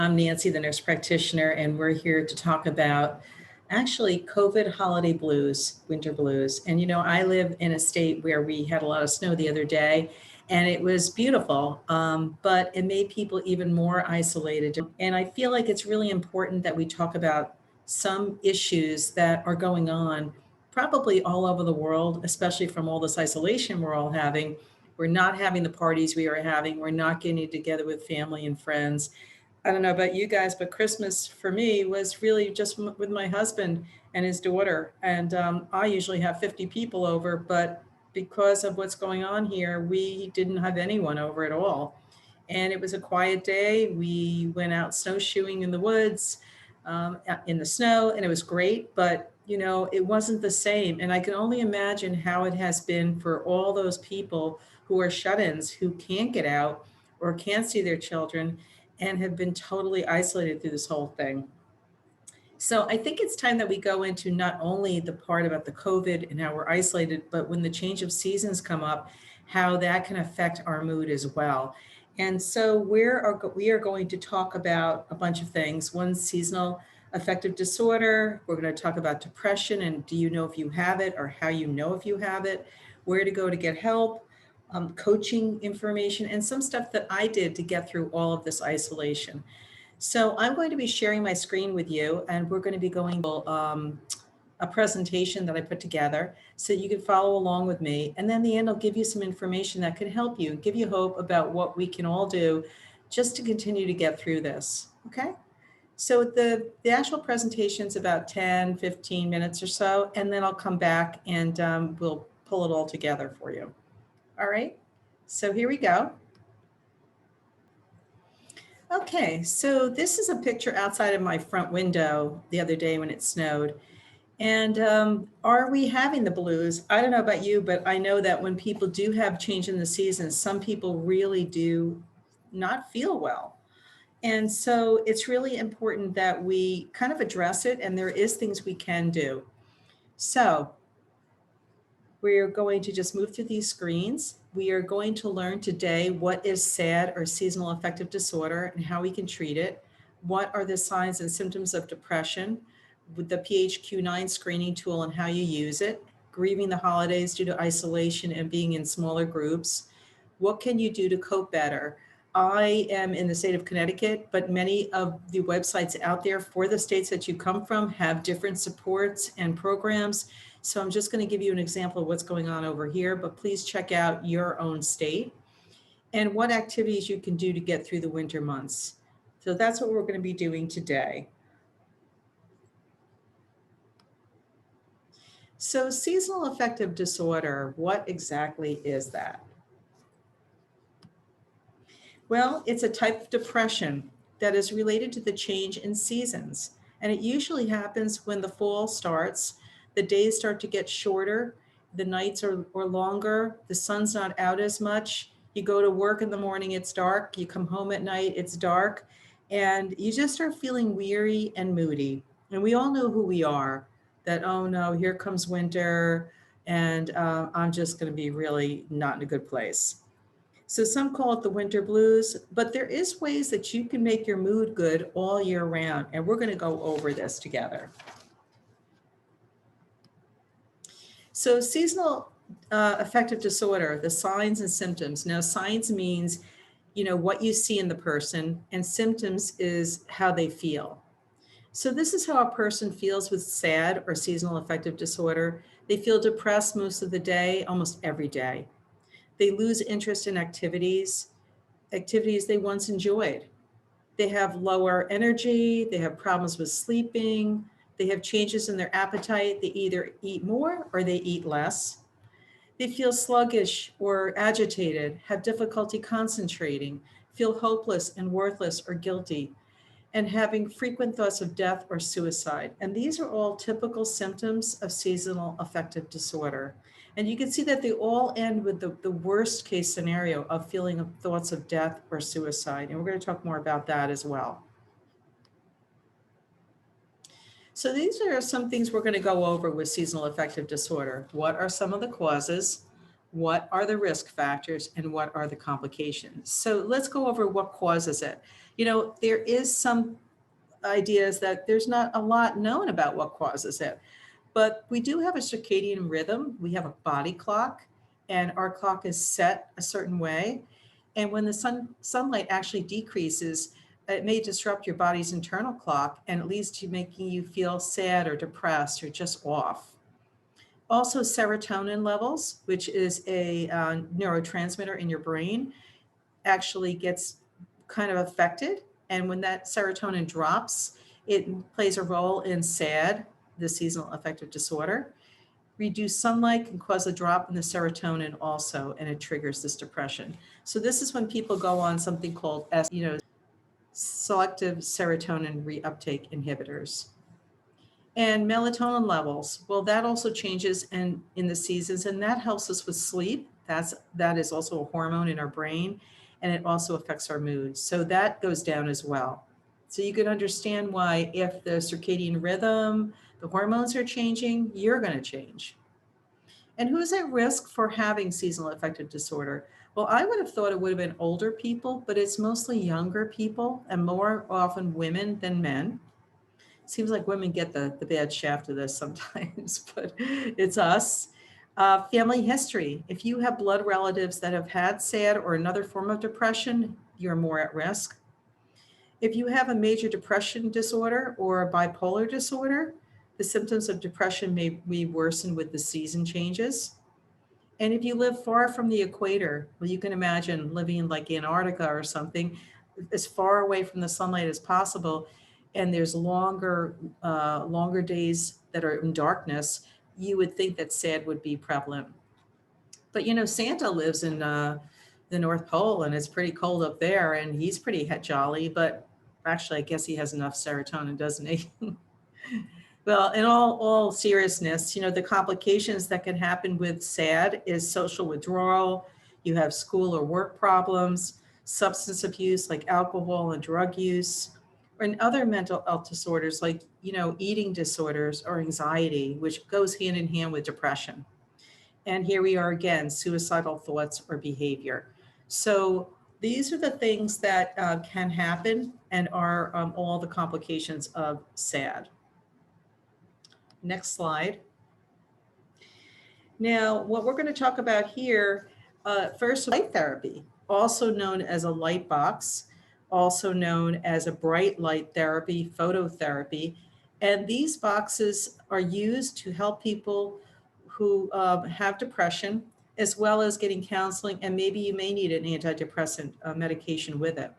I'm Nancy, the nurse practitioner, and we're here to talk about actually COVID holiday blues, winter blues. And I live in a state where we had a lot of snow the other day, and it was beautiful, but it made people even more isolated. And I feel like it's really important that we talk about some issues that are going on probably all over the world, especially from all this isolation we're all having. We're not having the parties we are having. We're not getting together with family and friends. I don't know about you guys, but Christmas for me was really just with my husband and his daughter. And I usually have 50 people over, but because of what's going on here, we didn't have anyone over at all. And it was a quiet day. We went out snowshoeing in the woods, in the snow, and it was great. But, it wasn't the same. And I can only imagine how it has been for all those people who are shut ins, who can't get out or can't see their children and have been totally isolated through this whole thing. So I think it's time that we go into not only the part about the COVID and how we're isolated, but when the change of seasons come up, how that can affect our mood as well. And so we are going to talk about a bunch of things. One, seasonal affective disorder. We're going to talk about depression and do you know if you have it or how you know if you have it, where to go to get help, coaching information, and some stuff that I did to get through all of this isolation. So I'm going to be sharing my screen with you, and we're going to be going a presentation that I put together so you can follow along with me. And then in the end, I'll give you some information that can help you, give you hope about what we can all do just to continue to get through this. Okay? So the actual presentation is about 10, 15 minutes or so, and then I'll come back and we'll pull it all together for you. All right, so here we go. Okay, so this is a picture outside of my front window the other day when it snowed. And are we having the blues? I don't know about you, but I know that when people do have change in the seasons, some people really do not feel well. And so it's really important that we kind of address it, and there is things we can do. So we're going to just move through these screens. We are going to learn today what is SAD or seasonal affective disorder and how we can treat it. What are the signs and symptoms of depression with the PHQ-9 screening tool and how you use it. Grieving the holidays due to isolation and being in smaller groups. What can you do to cope better? I am in the state of Connecticut, but many of the websites out there for the states that you come from have different supports and programs. So I'm just going to give you an example of what's going on over here, but please check out your own state and what activities you can do to get through the winter months. So that's what we're going to be doing today. So seasonal affective disorder, what exactly is that? Well, it's a type of depression that is related to the change in seasons. And it usually happens when the fall starts, the days start to get shorter, the nights are longer, the sun's not out as much. You go to work in the morning, it's dark. You come home at night, it's dark. And you just start feeling weary and moody. And we all know who we are, that, oh no, here comes winter, and I'm just going to be really not in a good place. So some call it the winter blues, but there is ways that you can make your mood good all year round. And we're going to go over this together. So seasonal affective disorder, the signs and symptoms. Now, signs means, what you see in the person, and symptoms is how they feel. So this is how a person feels with SAD or seasonal affective disorder. They feel depressed most of the day, almost every day. They lose interest in activities they once enjoyed. They have lower energy, they have problems with sleeping, they have changes in their appetite. They either eat more or they eat less. They feel sluggish or agitated, have difficulty concentrating, feel hopeless and worthless or guilty, and having frequent thoughts of death or suicide. And these are all typical symptoms of seasonal affective disorder. And you can see that they all end with the worst case scenario of feeling of thoughts of death or suicide. And we're going to talk more about that as well. So these are some things we're going to go over with seasonal affective disorder. What are some of the causes? what are the risk factors, and what are the complications. So let's go over what causes it. There is some ideas that there's not a lot known about what causes it. But we do have a circadian rhythm. We have a body clock, and our clock is set a certain way. And when the sunlight actually decreases, it may disrupt your body's internal clock and it leads to making you feel sad or depressed or just off. Also, serotonin levels, which is a neurotransmitter in your brain, actually gets kind of affected. And when that serotonin drops, it plays a role in SAD, the seasonal affective disorder. Reduced sunlight can cause a drop in the serotonin also, and it triggers this depression. So this is when people go on something called selective serotonin reuptake inhibitors. And melatonin levels, well, that also changes in the seasons, and that helps us with sleep. That is also a hormone in our brain, and it also affects our mood. So that goes down as well. So you can understand why if the circadian rhythm, the hormones are changing, you're going to change. And who's at risk for having seasonal affective disorder? Well, I would have thought it would have been older people, but it's mostly younger people and more often women than men. Seems like women get the bad shaft of this sometimes, but it's us. Family history. If you have blood relatives that have had SAD or another form of depression, you're more at risk. If you have a major depression disorder or a bipolar disorder, the symptoms of depression may be worsened with the season changes. And if you live far from the equator, well, you can imagine living in like Antarctica or something, as far away from the sunlight as possible, and there's longer days that are in darkness, you would think that SAD would be prevalent. But Santa lives in the North Pole, and it's pretty cold up there, and he's pretty jolly. But actually, I guess he has enough serotonin, doesn't he? Well, in all seriousness, the complications that can happen with SAD is social withdrawal. You have school or work problems, substance abuse like alcohol and drug use, and other mental health disorders like, eating disorders or anxiety, which goes hand in hand with depression. And here we are again, suicidal thoughts or behavior. So these are the things that can happen and are all the complications of SAD. Next slide. Now, what we're going to talk about here, first, light therapy, also known as a light box, also known as a bright light therapy, phototherapy. And these boxes are used to help people who have depression, as well as getting counseling, and maybe you may need an antidepressant medication with it.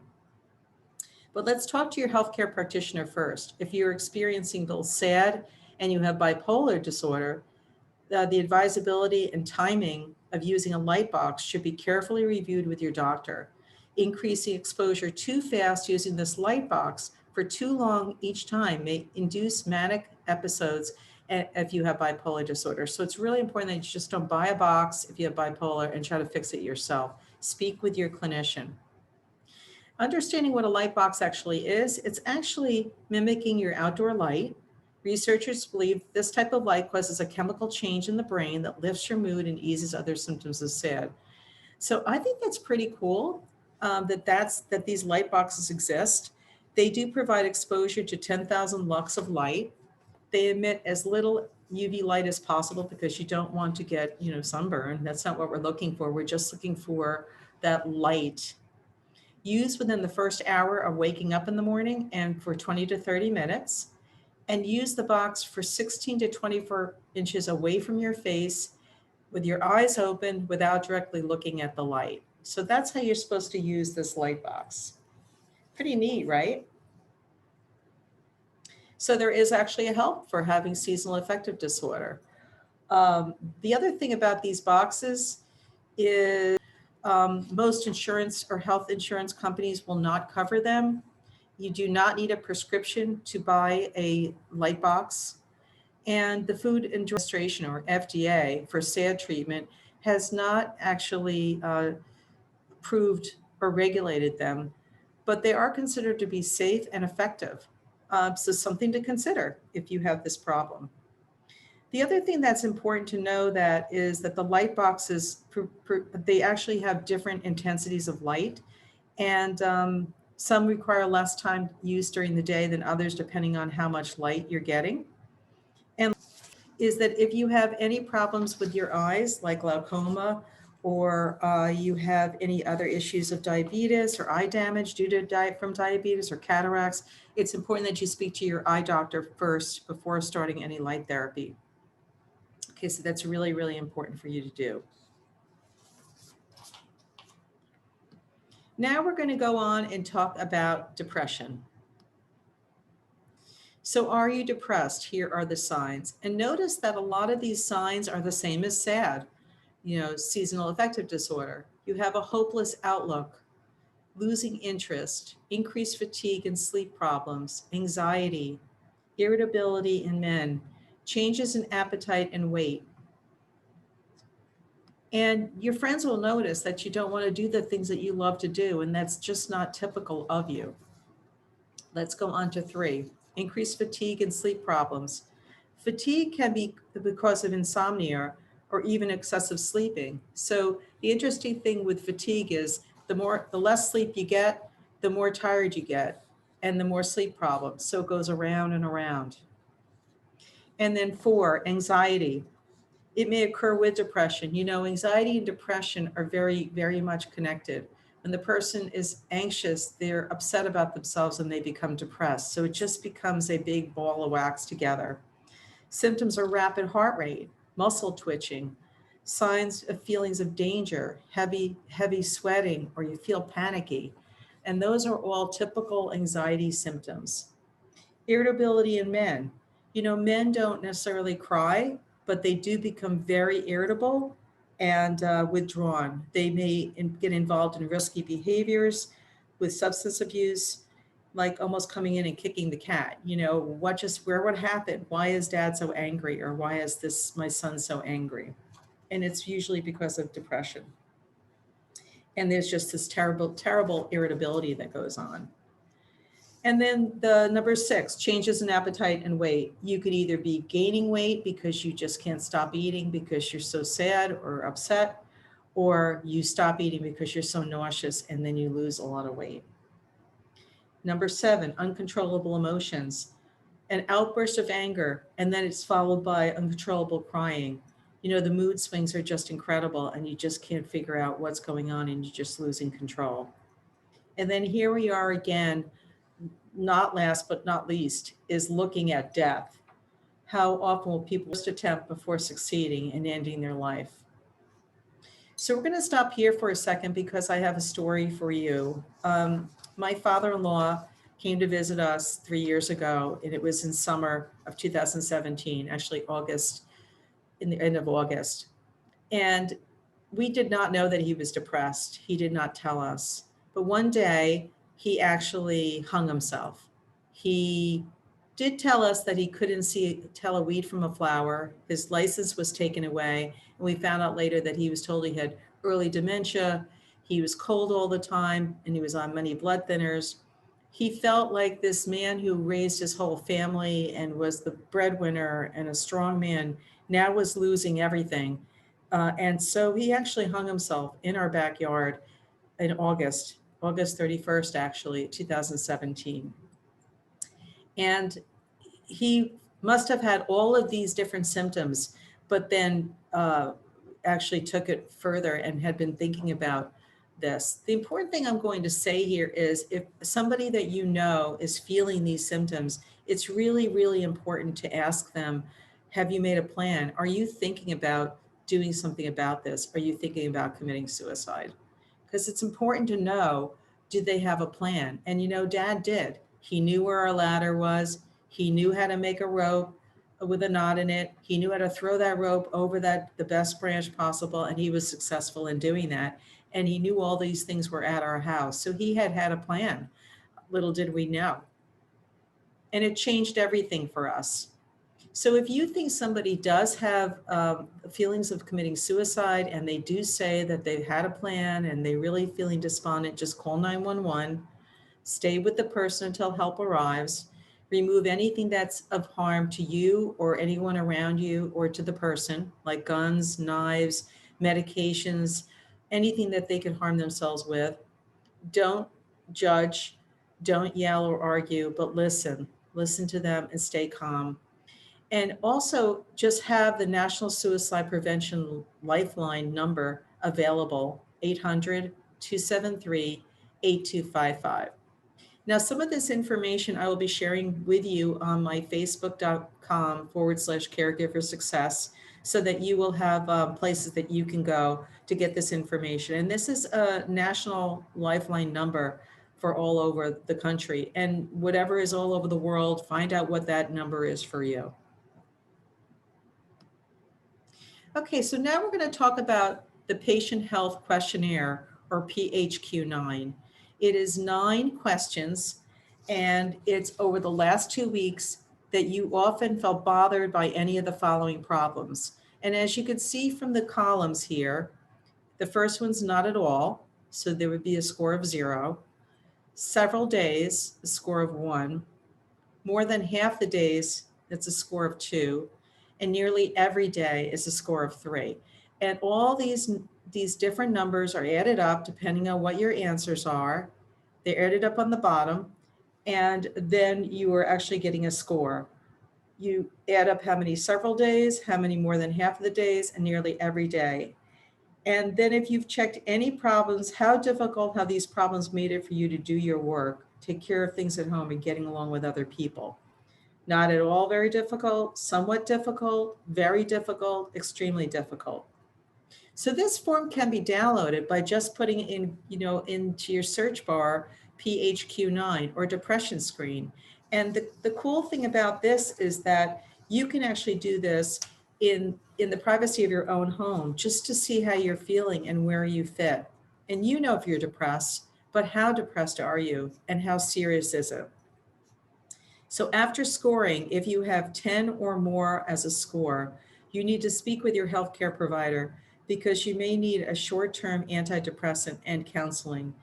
But let's talk to your healthcare practitioner first. If you're experiencing both SAD and you have bipolar disorder, the advisability and timing of using a light box should be carefully reviewed with your doctor. Increasing exposure too fast using this light box for too long each time may induce manic episodes if you have bipolar disorder. So it's really important that you just don't buy a box if you have bipolar and try to fix it yourself. Speak with your clinician. Understanding what a light box actually is, it's actually mimicking your outdoor light. Researchers believe this type of light causes a chemical change in the brain that lifts your mood and eases other symptoms of SAD. So I think that's pretty cool that these light boxes exist. They do provide exposure to 10,000 lux of light. They emit as little UV light as possible because you don't want to get sunburn. That's not what we're looking for. We're just looking for that light. Use within the first hour of waking up in the morning and for 20 to 30 minutes. And use the box for 16 to 24 inches away from your face with your eyes open without directly looking at the light. So that's how you're supposed to use this light box. Pretty neat, right? So there is actually a help for having seasonal affective disorder. The other thing about these boxes is most insurance or health insurance companies will not cover them. You do not need a prescription to buy a light box. And the Food and Drug Administration, or FDA, for SAD treatment has not actually approved or regulated them, but they are considered to be safe and effective. So something to consider if you have this problem. The other thing that's important to know that is that the light boxes, they actually have different intensities of light, and some require less time used during the day than others, depending on how much light you're getting. And is that if you have any problems with your eyes, like glaucoma, or you have any other issues of diabetes or eye damage due to from diabetes or cataracts, it's important that you speak to your eye doctor first before starting any light therapy. Okay, so that's really, really important for you to do. Now we're going to go on and talk about depression. So are you depressed? Here are the signs. And notice that a lot of these signs are the same as SAD, seasonal affective disorder. You have a hopeless outlook, losing interest, increased fatigue and sleep problems, anxiety, irritability in men, changes in appetite and weight. And your friends will notice that you don't want to do the things that you love to do, and that's just not typical of you. Let's go on to 3, increased fatigue and sleep problems. Fatigue can be because of insomnia or even excessive sleeping. So the interesting thing with fatigue is the less sleep you get, the more tired you get, and the more sleep problems. So it goes around and around. And then 4, anxiety. It may occur with depression. Anxiety and depression are very, very much connected. When the person is anxious, they're upset about themselves and they become depressed. So it just becomes a big ball of wax together. Symptoms are rapid heart rate, muscle twitching, signs of feelings of danger, heavy sweating, or you feel panicky. And those are all typical anxiety symptoms. Irritability in men. Men don't necessarily cry, but they do become very irritable and withdrawn. They may get involved in risky behaviors with substance abuse, like almost coming in and kicking the cat. What happened? Why is dad so angry? Or why is my son so angry? And it's usually because of depression. And there's just this terrible, terrible irritability that goes on. And then the number 6, changes in appetite and weight. You could either be gaining weight because you just can't stop eating because you're so sad or upset, or you stop eating because you're so nauseous and then you lose a lot of weight. Number 7, uncontrollable emotions. An outburst of anger, and then it's followed by uncontrollable crying. The mood swings are just incredible and you just can't figure out what's going on and you're just losing control. And then here we are again, not last but not least, is looking at death. How often will people just attempt before succeeding and ending their life? So we're going to stop here for a second because I have a story for you. My father-in-law came to visit us 3 years ago, and it was in summer of 2017, actually August, in the end of August. And we did not know that he was depressed. He did not tell us. But one day, he actually hung himself. He did tell us that he couldn't tell a weed from a flower. His license was taken away. And we found out later that he was told he had early dementia. He was cold all the time and he was on many blood thinners. He felt like this man who raised his whole family and was the breadwinner and a strong man now was losing everything. And so he actually hung himself in our backyard in August 31st, actually, 2017. And he must have had all of these different symptoms, but then actually took it further and had been thinking about this. The important thing I'm going to say here is if somebody that you know is feeling these symptoms, it's really, really important to ask them, have you made a plan? Are you thinking about doing something about this? Are you thinking about committing suicide? Because it's important to know, did they have a plan? And Dad did. He knew where our ladder was. He knew how to make a rope with a knot in it. He knew how to throw that rope over the best branch possible, and he was successful in doing that. And he knew all these things were at our house. So he had a plan. Little did we know. And it changed everything for us. So if you think somebody does have feelings of committing suicide and they do say that they've had a plan and they're really feeling despondent, just call 911, stay with the person until help arrives. Remove anything that's of harm to you or anyone around you or to the person, like guns, knives, medications, anything that they could harm themselves with. Don't judge, don't yell or argue, but listen. Listen to them and stay calm. And also just have the National Suicide Prevention Lifeline number available, 800-273-8255. Now, some of this information I will be sharing with you on my facebook.com/caregiver success so that you will have places that you can go to get this information. And this is a national lifeline number for all over the country. And whatever is all over the world, find out what that number is for you. Okay, so now we're going to talk about the Patient Health Questionnaire, or PHQ-9. It is 9 questions, and it's over the last 2 weeks that you often felt bothered by any of the following problems. And as you can see from the columns here, the first one's not at all, so there would be a score of 0. Several days, a score of 1. More than half the days, it's a score of 2. And nearly every day is a score of 3. And all these different numbers are added up depending on what your answers are. They're added up on the bottom, and then you are actually getting a score. You add up how many several days, how many more than half of the days, and nearly every day. And then if you've checked any problems, how difficult have these problems made it for you to do your work, take care of things at home, and getting along with other people? Not at all very difficult, somewhat difficult, very difficult, extremely difficult. So this form can be downloaded by just putting in, into your search bar, PHQ-9 or depression screen. And the cool thing about this is that you can actually do this in the privacy of your own home, just to see how you're feeling and where you fit. And you know if you're depressed, but how depressed are you and how serious is it? So after scoring, if you have 10 or more as a score, you need to speak with your healthcare provider because you may need a short-term antidepressant and counseling.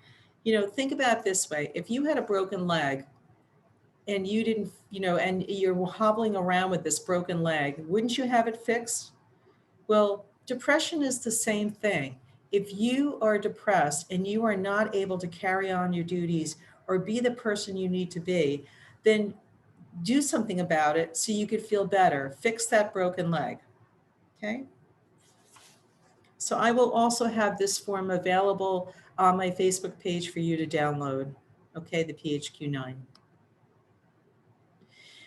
Think about it this way. If you had a broken leg and you didn't, and you're hobbling around with this broken leg, wouldn't you have it fixed? Well, depression is the same thing. If you are depressed and you are not able to carry on your duties or be the person you need to be, then do something about it so you could feel better. Fix that broken leg. Okay. So I will also have this form available on my Facebook page for you to download. Okay, the PHQ-9.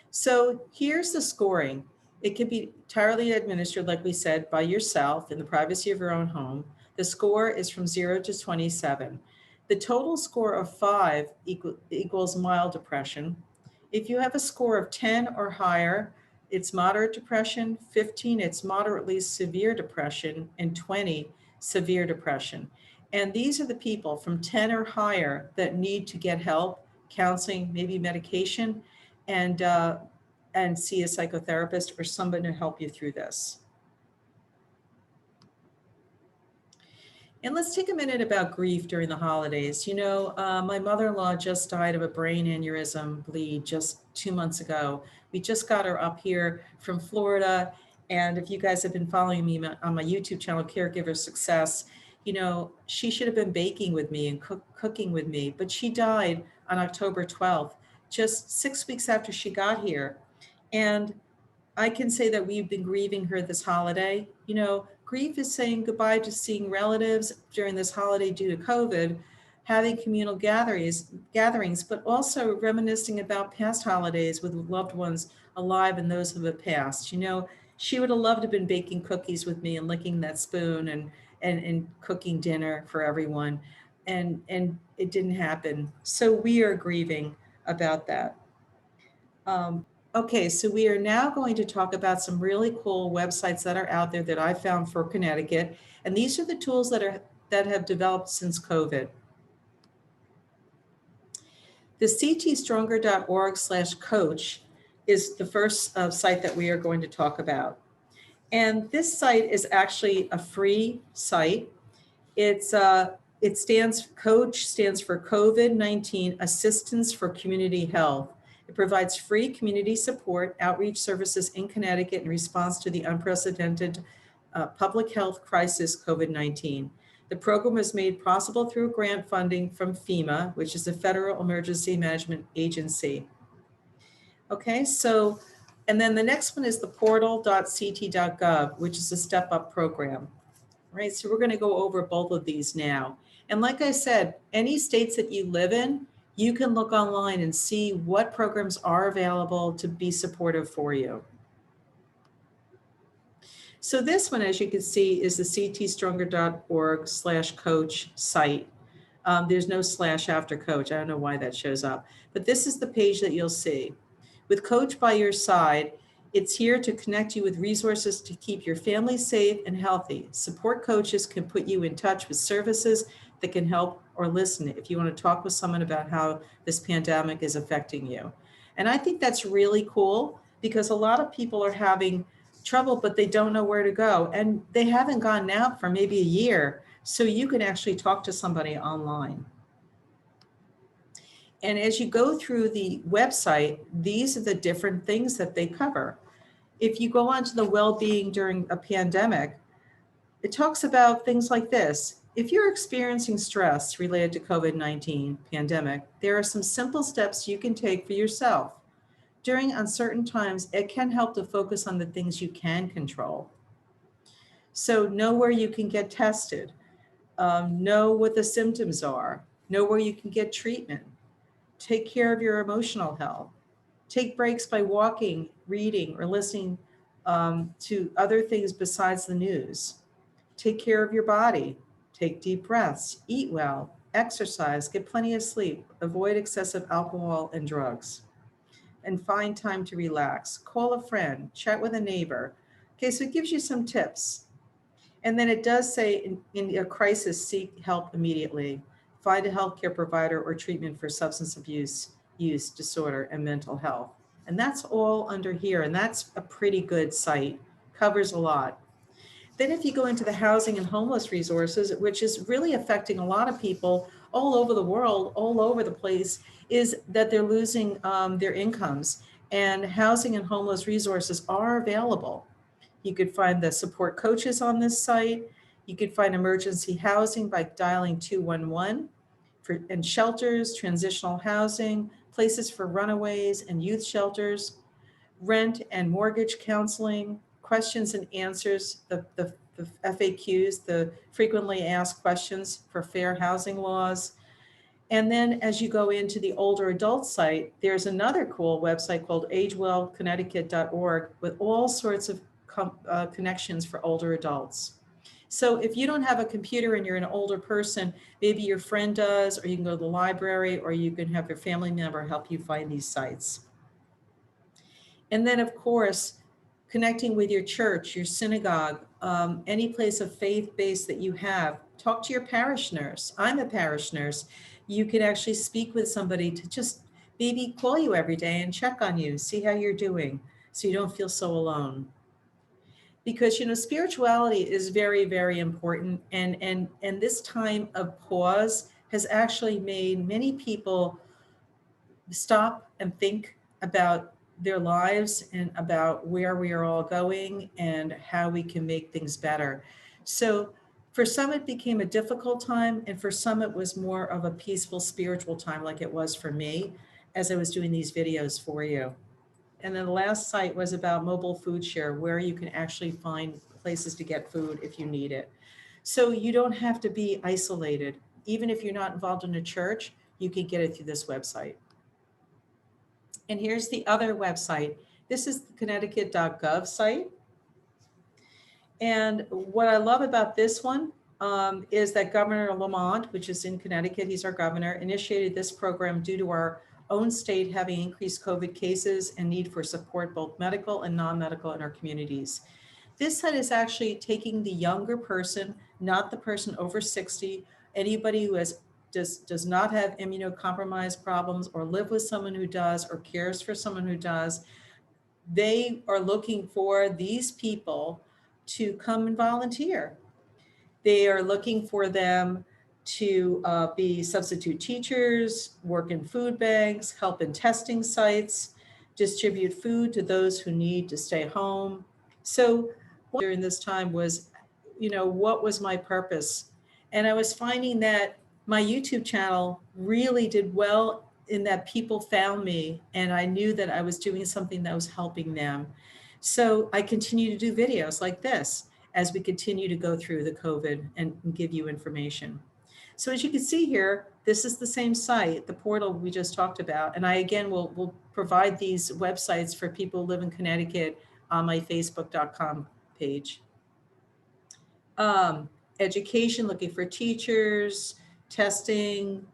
So here's the scoring. It can be entirely administered, like we said, by yourself in the privacy of your own home. The score is from 0 to 27. The total score of 5 equals mild depression. If you have a score of 10 or higher, it's moderate depression. 15, it's moderately severe depression, and 20, severe depression. And these are the people from 10 or higher that need to get help, counseling, maybe medication, and see a psychotherapist or someone to help you through this. And let's take a minute about grief during the holidays. My mother-in-law just died of a brain aneurysm bleed just 2 months ago. We just got her up here from Florida. And if you guys have been following me on my YouTube channel, Caregiver Success, she should have been baking with me and cooking with me, but she died on October 12th, just 6 weeks after she got here. And I can say that we've been grieving her this holiday. Grief is saying goodbye to seeing relatives during this holiday due to COVID, having communal gatherings, but also reminiscing about past holidays with loved ones alive and those who have passed. She would have loved to have been baking cookies with me and licking that spoon and cooking dinner for everyone. And it didn't happen. So we are grieving about that. Okay, so we are now going to talk about some really cool websites that are out there that I found for Connecticut. And these are the tools that have developed since COVID. The ctstronger.org/coach is the first site that we are going to talk about. And this site is actually a free site. Coach stands for COVID-19 Assistance for Community Health. It provides free community support, outreach services in Connecticut in response to the unprecedented public health crisis, COVID-19. The program was made possible through grant funding from FEMA, which is the Federal Emergency Management Agency. Okay, so, and then the next one is the portal.ct.gov, which is a step-up program. Right, so we're going to go over both of these now. And like I said, any states that you live in, you can look online and see what programs are available to be supportive for you. So this one, as you can see, is the ctstronger.org/coach site. There's no slash after coach. I don't know why that shows up, but this is the page that you'll see. With Coach by your side, it's here to connect you with resources to keep your family safe and healthy. Support coaches can put you in touch with services that can help or listen if you want to talk with someone about how this pandemic is affecting you. And I think that's really cool because a lot of people are having trouble, but they don't know where to go. And they haven't gone out for maybe a year. So you can actually talk to somebody online. And as you go through the website, these are the different things that they cover. If you go on to the well-being during a pandemic, it talks about things like this. If you're experiencing stress related to COVID-19 pandemic, there are some simple steps you can take for yourself. During uncertain times, it can help to focus on the things you can control. So know where you can get tested, know what the symptoms are, know where you can get treatment, take care of your emotional health, take breaks by walking, reading, or listening to other things besides the news. Take care of your body, take deep breaths, eat well, exercise, get plenty of sleep, avoid excessive alcohol and drugs, and find time to relax. Call a friend, chat with a neighbor. Okay, so it gives you some tips. And then it does say in a crisis, seek help immediately. Find a healthcare provider or treatment for substance abuse, use disorder, and mental health. And that's all under here. And that's a pretty good site, covers a lot. Then if you go into the housing and homeless resources, which is really affecting a lot of people all over the world, all over the place, is that they're losing their incomes. And housing and homeless resources are available. You could find the support coaches on this site. You could find emergency housing by dialing 211 and shelters, transitional housing, places for runaways and youth shelters, rent and mortgage counseling, questions and answers, the FAQs, the frequently asked questions for fair housing laws. And then as you go into the older adult site, there's another cool website called agewellconnecticut.org with all sorts of connections for older adults. So if you don't have a computer and you're an older person, maybe your friend does, or you can go to the library, or you can have your family member help you find these sites. And then of course, connecting with your church, your synagogue, any place of faith base that you have, talk to your parish nurse. I'm a parish nurse. You can actually speak with somebody to just maybe call you every day and check on you, see how you're doing, so you don't feel so alone. Because, you know, spirituality is very, very important. And this time of pause has actually made many people stop and think about their lives and about where we are all going and how we can make things better. So for some, it became a difficult time. And for some, it was more of a peaceful spiritual time, like it was for me as I was doing these videos for you. And then the last site was about mobile food share, where you can actually find places to get food if you need it. So you don't have to be isolated. Even if you're not involved in a church, you can get it through this website. And here's the other website. This is the Connecticut.gov site. And what I love about this one is that Governor Lamont, which is in Connecticut, he's our governor, initiated this program due to our own state having increased COVID cases and need for support, both medical and non-medical, in our communities. This site is actually taking the younger person, not the person over 60, anybody who does not have immunocompromised problems or live with someone who does or cares for someone who does. They are looking for these people to come and volunteer. They are looking for them to be substitute teachers, work in food banks, help in testing sites, distribute food to those who need to stay home. So during this time was, what was my purpose? And I was finding that my YouTube channel really did well in that people found me and I knew that I was doing something that was helping them. So I continue to do videos like this as we continue to go through the COVID and give you information. So as you can see here, this is the same site, the portal we just talked about. And I, again, will provide these websites for people who live in Connecticut on my facebook.com page. Education, looking for teachers, testing,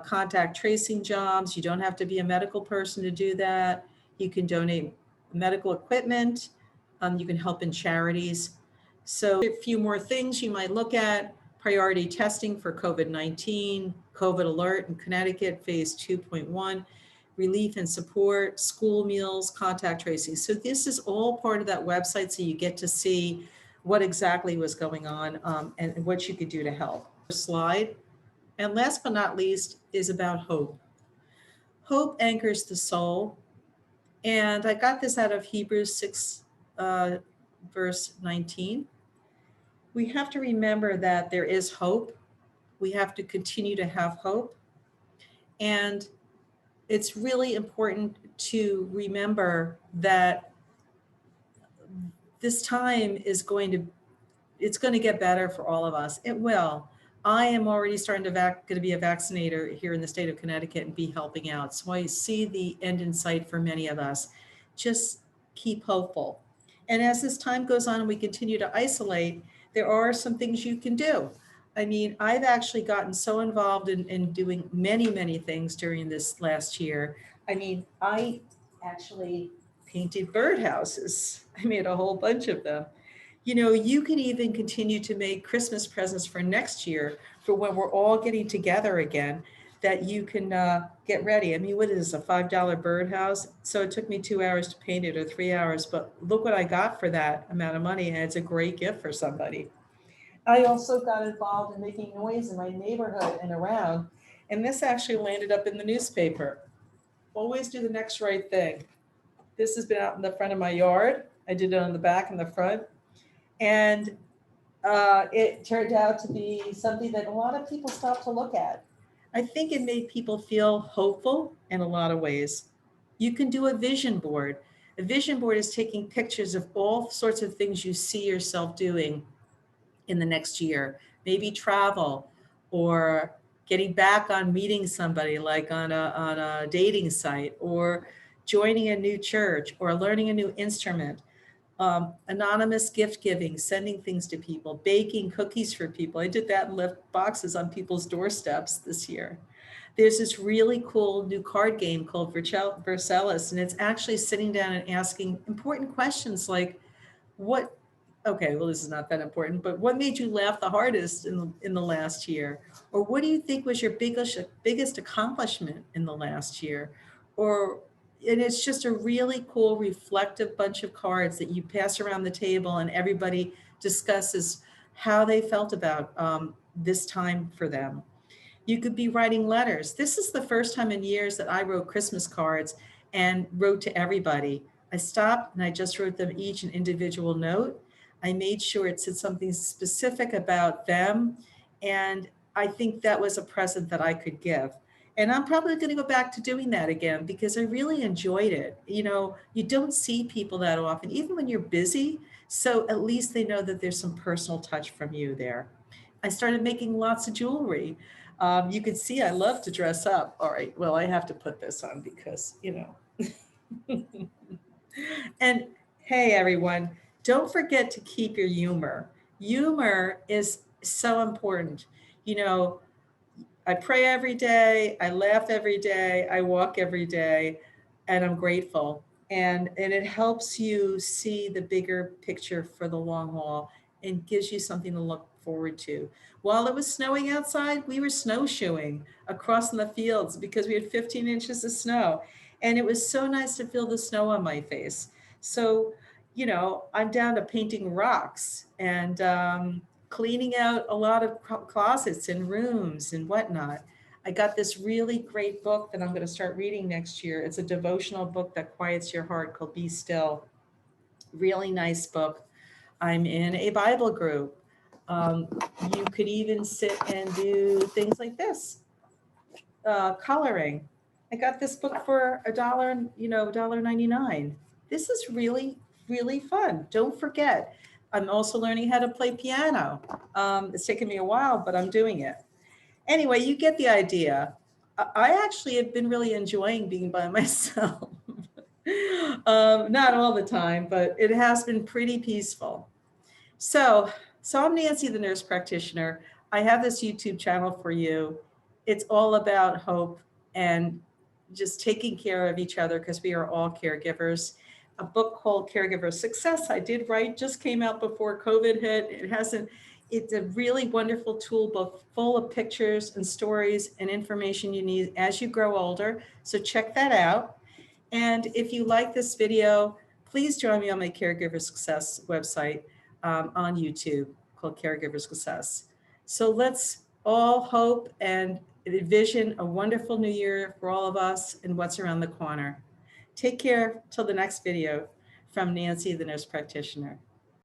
contact tracing jobs. You don't have to be a medical person to do that. You can donate medical equipment. You can help in charities. So a few more things you might look at: priority testing for COVID-19, COVID alert in Connecticut, phase 2.1, relief and support, school meals, contact tracing. So this is all part of that website, so you get to see what exactly was going on and what you could do to help. Slide. And last but not least is about hope. Hope anchors the soul. And I got this out of Hebrews 6, verse 19. We have to remember that there is hope. We have to continue to have hope. And it's really important to remember that this time is it's going to get better for all of us. It will. I am already starting going to be a vaccinator here in the state of Connecticut and be helping out. So I see the end in sight for many of us. Just keep hopeful. And as this time goes on and we continue to isolate, there are some things you can do. I mean, I've actually gotten so involved in doing many, many things during this last year. I mean, I actually painted birdhouses. I made a whole bunch of them. You can even continue to make Christmas presents for next year for when we're all getting together again, that you can get ready. I mean, what is this, a $5 birdhouse? So it took me 2 hours to paint it, or 3 hours, but look what I got for that amount of money, and it's a great gift for somebody. I also got involved in making noise in my neighborhood and around, and this actually landed up in the newspaper. Always do the next right thing. This has been out in the front of my yard. I did it on the back and the front. And it turned out to be something that a lot of people stopped to look at. I think it made people feel hopeful in a lot of ways. You can do a vision board. A vision board is taking pictures of all sorts of things you see yourself doing in the next year. Maybe travel, or getting back on meeting somebody, like on a dating site, or joining a new church, or learning a new instrument. Anonymous gift giving, sending things to people, baking cookies for people. I did that and left boxes on people's doorsteps this year. There's this really cool new card game called Versailles, and it's actually sitting down and asking important questions like, okay, well, this is not that important, but what made you laugh the hardest in the last year? Or what do you think was your biggest accomplishment in the last year? And it's just a really cool, reflective bunch of cards that you pass around the table, and everybody discusses how they felt about this time for them. You could be writing letters. This is the first time in years that I wrote Christmas cards and wrote to everybody. I stopped and I just wrote them each an individual note. I made sure it said something specific about them. And I think that was a present that I could give. And I'm probably going to go back to doing that again because I really enjoyed it. You don't see people that often, even when you're busy. So at least they know that there's some personal touch from you there. I started making lots of jewelry. You can see I love to dress up. All right, well, I have to put this on because, And hey, everyone, don't forget to keep your humor. Humor is so important. I pray every day, I laugh every day, I walk every day, and I'm grateful. And it helps you see the bigger picture for the long haul and gives you something to look forward to. While it was snowing outside, we were snowshoeing across in the fields because we had 15 inches of snow. And it was so nice to feel the snow on my face. So, I'm down to painting rocks and cleaning out a lot of closets and rooms and whatnot. I got this really great book that I'm going to start reading next year. It's a devotional book that quiets your heart called Be Still. Really nice book. I'm in a Bible group. Um, you could even sit and do things like this, coloring. I got this book for $1, $1.99. This is really, really fun. Don't forget, I'm also learning how to play piano. It's taken me a while, but I'm doing it. Anyway, you get the idea. I actually have been really enjoying being by myself. Not all the time, but it has been pretty peaceful. So I'm Nancy, the nurse practitioner. I have this YouTube channel for you. It's all about hope and just taking care of each other because we are all caregivers. A book called Caregiver Success I did write, just came out before COVID hit. It's a really wonderful tool book full of pictures and stories and information you need as you grow older. So check that out. And if you like this video, please join me on my Caregiver Success website on YouTube called Caregiver Success. So let's all hope and envision a wonderful new year for all of us and what's around the corner. Take care till the next video from Nancy, the nurse practitioner.